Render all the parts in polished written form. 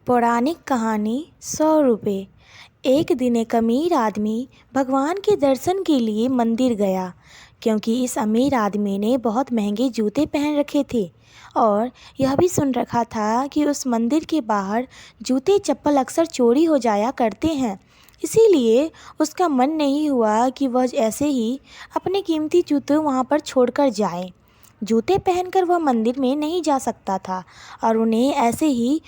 पौराणिक कहानी 100 रुपये। एक दिन एक अमीर आदमी भगवान के दर्शन के लिए मंदिर गया, क्योंकि इस अमीर आदमी ने बहुत महंगे जूते पहन रखे थे और यह भी सुन रखा था कि उस मंदिर के बाहर जूते चप्पल अक्सर चोरी हो जाया करते हैं। इसीलिए उसका मन नहीं हुआ कि वह ऐसे ही अपने कीमती जूते वहाँ पर छोड़कर जाए। जूते पहनकर वह मंदिर में नहीं जा सकता था और उन्हें ऐसे ही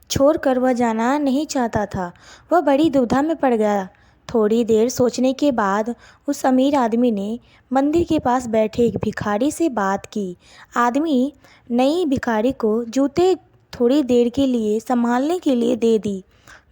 छोड़कर वह जाना नहीं चाहता था। वह बड़ी दुविधा में पड़ गया। थोड़ी देर सोचने के बाद उस अमीर आदमी ने मंदिर के पास बैठे एक भिखारी से बात की। आदमी नई भिखारी को जूते थोड़ी देर के लिए संभालने के लिए दे दी।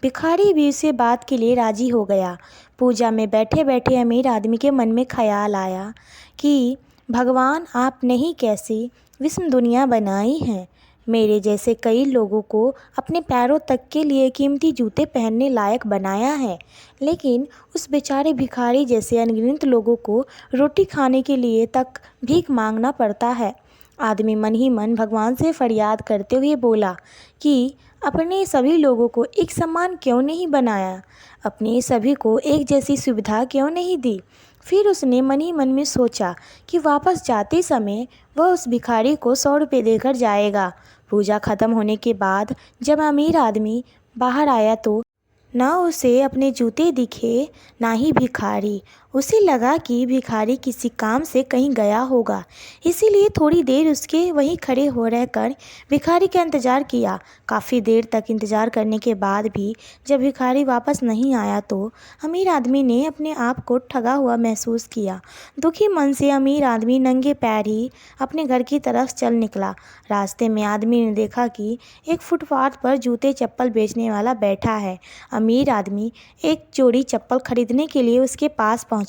भिखारी भी उसे बात के लिए राजी हो गया। पूजा में बैठे बैठे अमीर आदमी के मन में ख्याल आया कि भगवान, आपने ही कैसी विषम दुनिया बनाई है। मेरे जैसे कई लोगों को अपने पैरों तक के लिए कीमती जूते पहनने लायक बनाया है, लेकिन उस बेचारे भिखारी जैसे अनगिनत लोगों को रोटी खाने के लिए तक भीख मांगना पड़ता है। आदमी मन ही मन भगवान से फरियाद करते हुए बोला कि अपने सभी लोगों को एक समान क्यों नहीं बनाया, अपने सभी को एक जैसी सुविधा क्यों नहीं दी। फिर उसने मन ही मन में सोचा कि वापस जाते समय वह उस भिखारी को 100 रुपये देकर जाएगा। पूजा खत्म होने के बाद जब अमीर आदमी बाहर आया तो ना उसे अपने जूते दिखे, ना ही भिखारी। उसे लगा कि भिखारी किसी काम से कहीं गया होगा, इसीलिए थोड़ी देर उसके वहीं खड़े हो रहकर भिखारी का इंतज़ार किया। काफ़ी देर तक इंतज़ार करने के बाद भी जब भिखारी वापस नहीं आया तो अमीर आदमी ने अपने आप को ठगा हुआ महसूस किया। दुखी मन से अमीर आदमी नंगे पैर ही अपने घर की तरफ चल निकला। रास्ते में आदमी ने देखा कि एक फुटपाथ पर जूते चप्पल बेचने वाला बैठा है। अमीर आदमी एक जोड़ी चप्पल खरीदने के लिए उसके पास पहुंचा।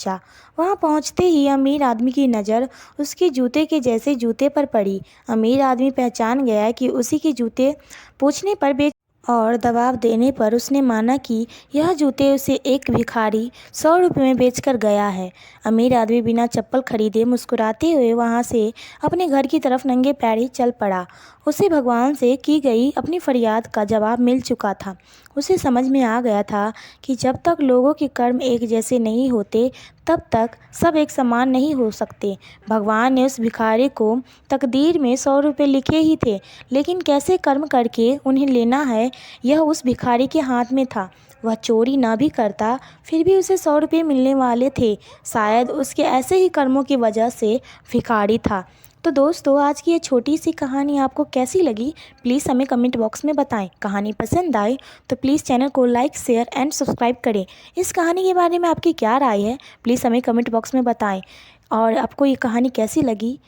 वहां पहुंचते ही अमीर आदमी की नज़र उसके जूते के जैसे जूते पर पड़ी। अमीर आदमी पहचान गया कि उसी के जूते पूछने पर बेच और दबाव देने पर उसने माना कि यह जूते उसे एक भिखारी 100 रुपये में बेचकर गया है। अमीर आदमी बिना चप्पल खरीदे मुस्कुराते हुए वहां से अपने घर की तरफ नंगे पैर ही चल पड़ा। उसे भगवान से की गई अपनी फरियाद का जवाब मिल चुका था। उसे समझ में आ गया था कि जब तक लोगों के कर्म एक जैसे नहीं होते तब तक सब एक समान नहीं हो सकते। भगवान ने उस भिखारी को तकदीर में 100 रुपये लिखे ही थे, लेकिन कैसे कर्म करके उन्हें लेना है यह उस भिखारी के हाथ में था। वह चोरी ना भी करता फिर भी उसे 100 रुपये मिलने वाले थे। शायद उसके ऐसे ही कर्मों की वजह से भिखारी था। तो दोस्तों, आज की ये छोटी सी कहानी आपको कैसी लगी, प्लीज़ हमें कमेंट बॉक्स में बताएं। कहानी पसंद आए तो प्लीज़ चैनल को लाइक, शेयर एंड सब्सक्राइब करें। इस कहानी के बारे में आपकी क्या राय है, प्लीज़ हमें कमेंट बॉक्स में बताएं। और आपको ये कहानी कैसी लगी